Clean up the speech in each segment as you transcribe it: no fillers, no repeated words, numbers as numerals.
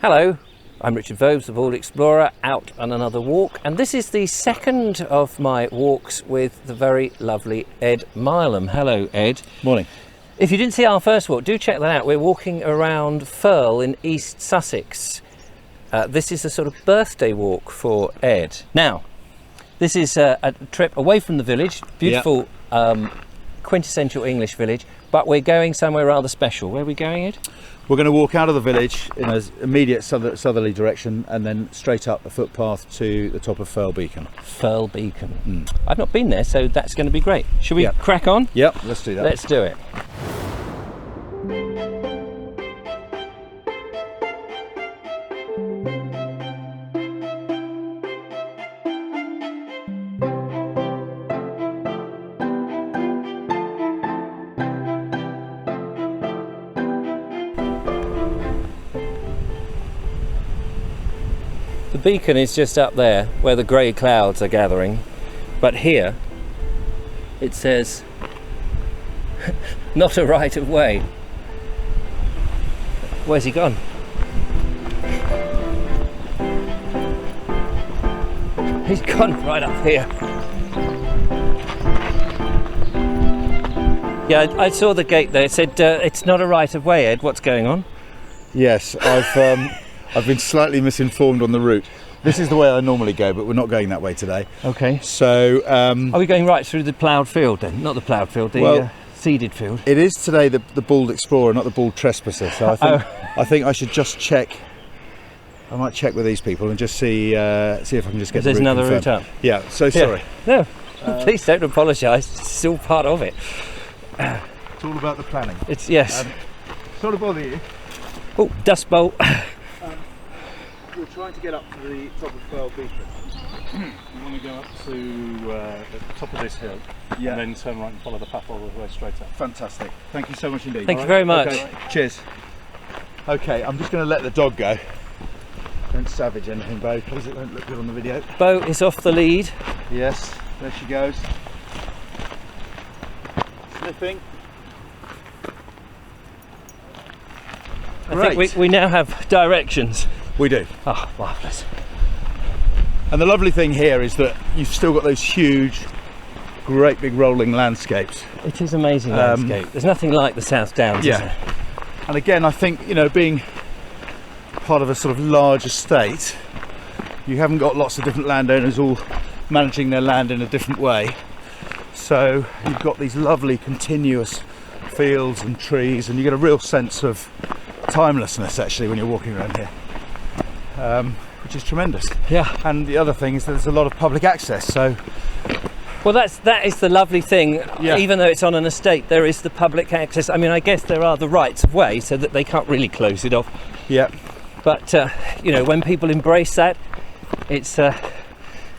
Hello, I'm Richard Vobes, the Bald Explorer, out on another walk, and this is the second of my walks with the very lovely Ed Mileham. Hello, Ed. Morning. If you didn't see our first walk, do check that out. We're walking around Firle in East Sussex. This is a sort of birthday walk for Ed. Now, this is a trip away from the village, beautiful, quintessential English village, but we're going somewhere rather special. Where are we going, Ed? We're going to walk out of the village in an immediate southerly direction and then straight up a footpath to the top of Firle Beacon. Firle Beacon. I've not been there, so that's going to be great. Should we crack on? Yep, let's do that. Let's do it. The beacon is just up there where the grey clouds are gathering, but here it says not a right of way. Where's he gone? He's gone right up here. Yeah, I saw the gate there. It said it's not a right of way, Ed. What's going on? Yes, I've been slightly misinformed on the route. This is the way I normally go, but we're not going that way today. Okay. So, are we going right through the ploughed field then? Not the ploughed field, the seeded field. it is today the Bald Explorer, not the Bald Trespasser. So I think I should just check. I might check with these people and just see if I can just get. There's the route another confirmed. route up. Yeah. So sorry. No, please don't apologise. It's all part of it. It's all about the planning. It's yes. Sorry to bother you. Oh, dust bolt. We're trying to get up to the top of Firle Beacon. You want to go up to the top of this hill, and then turn right and follow the path all the way straight up. Fantastic. Thank you so much indeed. Thank you very much. Okay. Cheers. Okay, I'm just going to let the dog go. Don't savage anything, Bo. Please, it won't look good on the video. Bo is off the lead. Yes, there she goes. Sniffing. I think we now have directions. We do. Oh, marvellous. And the lovely thing here is that you've still got those huge, great big rolling landscapes. It is amazing landscape. There's nothing like the Southdowns, is there? And again, I think, you know, being part of a sort of large estate, you haven't got lots of different landowners all managing their land in a different way. So you've got these lovely continuous fields and trees, and you get a real sense of timelessness actually when you're walking around here, which is tremendous. Yeah. And the other thing is that there's a lot of public access. So, well, that is the lovely thing. Yeah. Even though it's on an estate, there is the public access. I mean, I guess there are the rights of way, so that they can't really close it off. yeah, But you know, when people embrace that, it's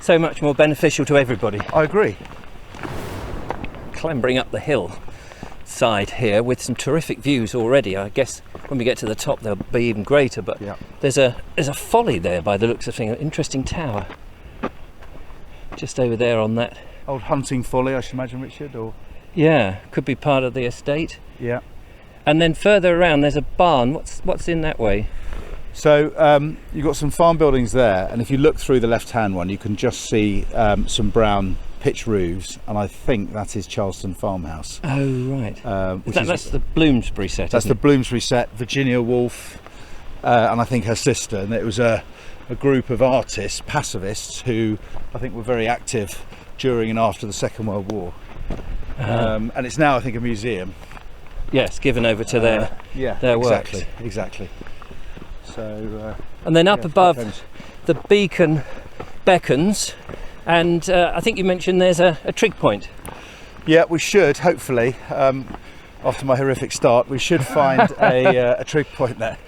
so much more beneficial to everybody. I agree. Clambering up the hill side here with some terrific views already. I guess when we get to the top they'll be even greater, but there's a folly there by the looks of things, an interesting tower just over there on that. Old hunting folly, I should imagine, Richard, or Yeah, could be part of the estate. yeah. And then further around there's a barn. What's in that way? So you've got some farm buildings there, and if you look through the left-hand one, you can just see some brown pitch roofs, and I think that is Charleston Farmhouse. Oh right. That's the Bloomsbury set. That's isn't the Bloomsbury set. Virginia Woolf, and I think her sister, and it was a group of artists, pacifists, who I think were very active during and after the Second World War. And it's now, I think, a museum. Yes, given over to their works. Exactly. So, and then up above, the beacon beckons, and I think you mentioned there's a trig point. yeah, we should hopefully, after my horrific start, we should find a trig point there,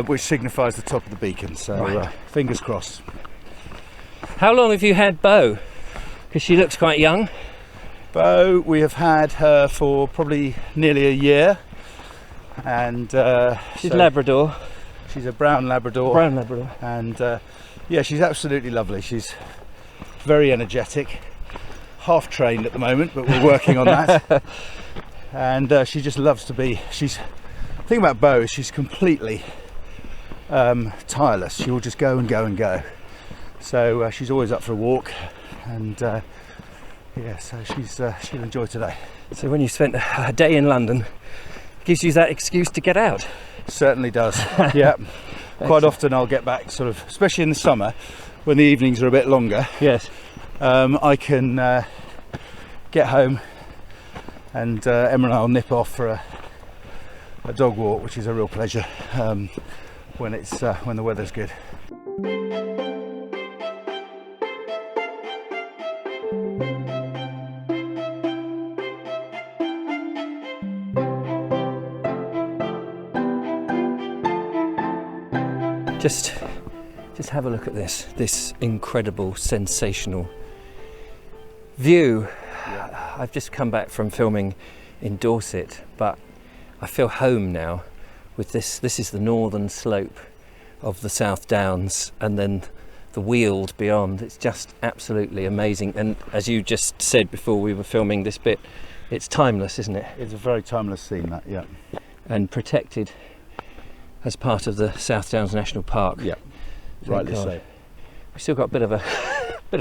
which signifies the top of the beacon. So, fingers crossed. How long have you had Bo? Because she looks quite young. Bo, we have had her for probably nearly a year, and She's Labrador. She's a brown Labrador. Brown Labrador. And yeah, she's absolutely lovely. She's very energetic, half trained at the moment, but we're working on that. And she just loves to be. The thing about Bo is she's completely tireless. She will just go and go and go. So she's always up for a walk, and yeah, so she'll enjoy today. So when you spent a day in London, it gives you that excuse to get out. Certainly does. Yeah. Quite often I'll get back sort of, especially in the summer when the evenings are a bit longer. Yes. I can get home, and Emma and I will nip off for a dog walk, which is a real pleasure when the weather's good. Just have a look at this incredible, sensational view. Yeah. I've just come back from filming in Dorset, but I feel home now with this. This is the northern slope of the Southdowns, and then the Weald beyond. It's just absolutely amazing. And as you just said before we were filming this bit, it's timeless, isn't it? It's a very timeless scene, that, yeah. And protected as part of the Southdowns National Park. Yeah, Thank rightly God. so. We've still got a bit of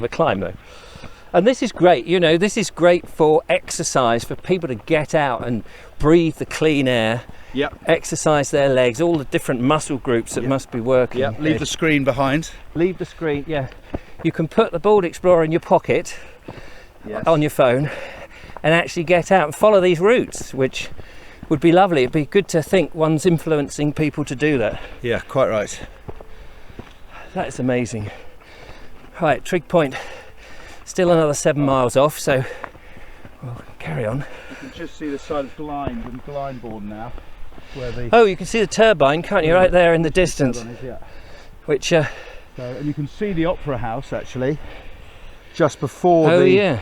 a climb though. And this is great, you know, this is great for exercise, for people to get out and breathe the clean air, Yep. exercise their legs, all the different muscle groups that Yep. must be working. Yeah, leave the screen behind. Leave the screen, yeah. You can put the Board Explorer in your pocket Yes. on your phone and actually get out and follow these routes, which would be lovely. It'd be good to think one's influencing people to do that. Yeah, quite right. That's amazing. Right, Trig Point, still another 7 miles off, so we'll carry on. You can just see the side of Blind and Blindbourne now, where the Oh, you can see the turbine, can't you, right there in the distance, turbine is, yeah. which, So, and you can see the Opera House actually, just before oh the yeah,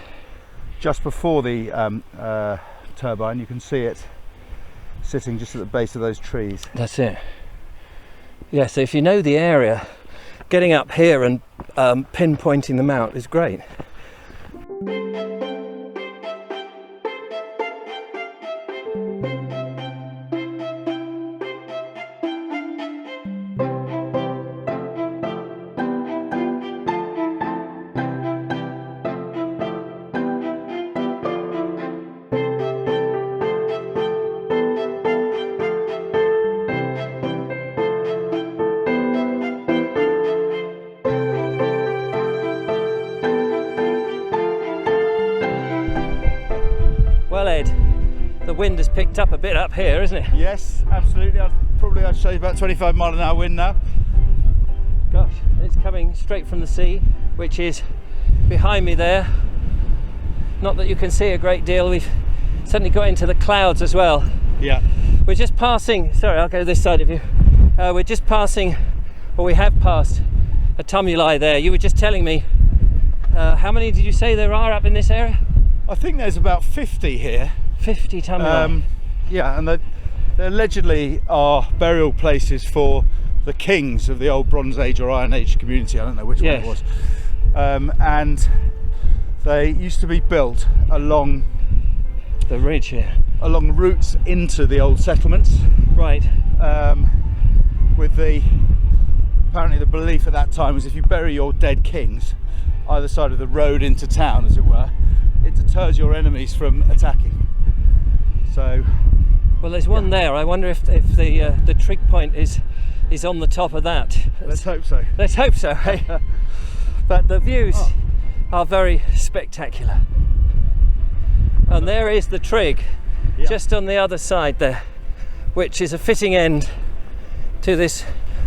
turbine. You can see it sitting just at the base of those trees. that's it. Yeah, so if you know the area, getting up here and pinpointing them out is great. Well, Ed, the wind has picked up a bit up here, isn't it? Yes, absolutely. I'd say about 25 mile an hour wind now. Gosh, it's coming straight from the sea, which is behind me there. Not that you can see a great deal. We've suddenly got into the clouds as well. Yeah. We're just passing, sorry, I'll go this side of you. We're just passing, or we have passed, a tumuli there. You were just telling me, how many did you say there are up in this area? I think there's about 50 here. 50 tumuli. Yeah, and they allegedly are burial places for the kings of the old Bronze Age or Iron Age community. I don't know which Yes. one it was. And they used to be built along The ridge here. routes into the old settlements. Right. With apparently the belief at that time was if you bury your dead kings either side of the road into town, as it were, it deters your enemies from attacking. So, Well, there's one there. I wonder if the Trig Point is on the top of that. let's hope so. Let's hope so. Hey? But the views are very spectacular. And there is the Trig, Yeah. just on the other side there, which is a fitting end to this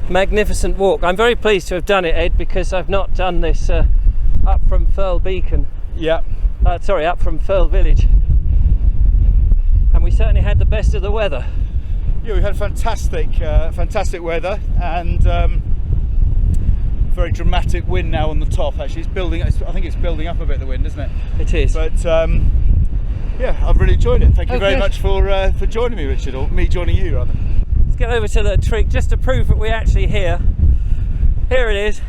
magnificent walk. I'm very pleased to have done it, Ed, because I've not done this up from Firle Beacon. Yeah. Up from Firle Village. And we certainly had the best of the weather. Yeah, we had fantastic weather and very dramatic wind now on the top. Actually, I think it's building up a bit, the wind, isn't it? It is. But yeah, I've really enjoyed it. Thank you very good. much for joining me, Richard, or me joining you rather. Let's get over to the Trig just to prove that we're actually here. Here it is.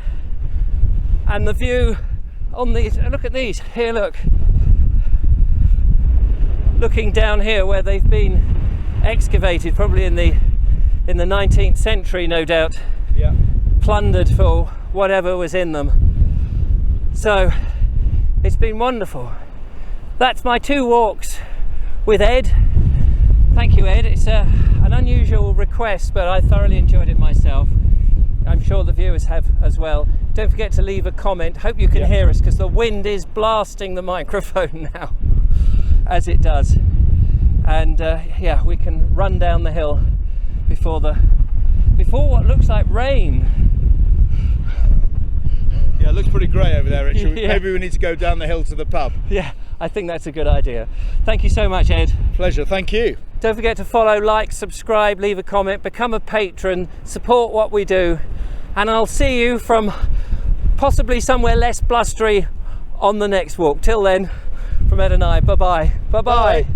And the view on these, look at these, here look. Looking down here where they've been excavated, probably in the 19th century, no doubt. Yeah. plundered for whatever was in them. So it's been wonderful. That's my 2 walks with Ed. Thank you, Ed. It's an unusual request, but I thoroughly enjoyed it myself. I'm sure the viewers have as well. Don't forget to leave a comment. Hope you can hear us, because the wind is blasting the microphone now, as it does. And yeah, we can run down the hill before what looks like rain. Yeah, it looks pretty grey over there, Richard. Yeah. Maybe we need to go down the hill to the pub. Yeah, I think that's a good idea. Thank you so much, Ed. Pleasure, thank you. Don't forget to follow, like, subscribe, leave a comment, become a patron, support what we do, and I'll see you from possibly somewhere less blustery on the next walk. Till then, from Ed and I, bye-bye. Bye-bye. Bye.